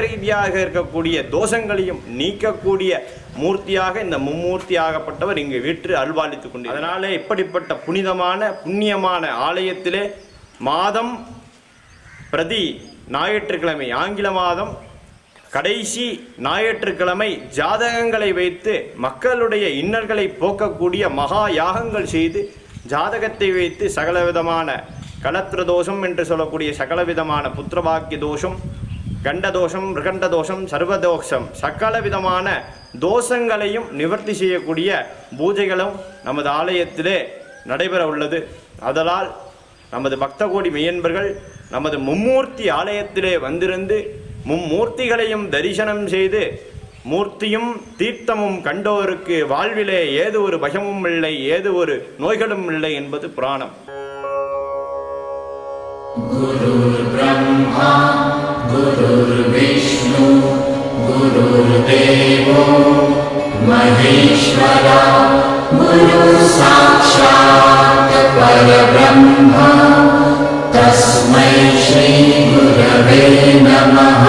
ரீதியாக இருக்கக்கூடிய தோஷங்களையும் நீக்கக்கூடிய மூர்த்தியாக இந்த மும்மூர்த்தியாகப்பட்டவர் இங்கு வீற்று அருள்பாலித்துக் கொண்டு, அதனாலே இப்படிப்பட்ட புனிதமான புண்ணியமான ஆலயத்திலே மாதம் பிரதி ஞாயிற்றுக்கிழமை, ஆங்கில மாதம் கடைசி ஞாயிற்றுக்கிழமை ஜாதகங்களை வைத்து மக்களுடைய இன்னல்களை போக்கக்கூடிய மகா யாகங்கள் செய்து ஜாதகத்தை வைத்து சகலவிதமான கலத்திர தோஷம் என்று சொல்லக்கூடிய சகலவிதமான புத்திரபாக்கிய தோஷம், கண்டதோஷம், மிருகண்ட தோஷம், சர்வதோஷம், சகல விதமான தோஷங்களையும் நிவர்த்தி செய்யக்கூடிய பூஜைகளும் நமது ஆலயத்திலே நடைபெற உள்ளது. அதனால் நமது பக்த கோடி மெய்யன்பர்கள் நமது மும்மூர்த்தி ஆலயத்திலே வந்திருந்து மும்மூர்த்திகளையும் தரிசனம் செய்து மூர்த்தியும் தீர்த்தமும் கண்டோருக்கு வாழ்விலே ஏது ஒரு பயமும் இல்லை, ஏது ஒரு நோய்களும் இல்லை என்பது புராணம். குருர் பிரம்மா குருர் விஷ்ணு குருர் தேவோ மகேஸ்வரா குரு சாக்ஷாத் பரபிரம்ம தஸ்மை ஸ்ரீ குரவே நமः.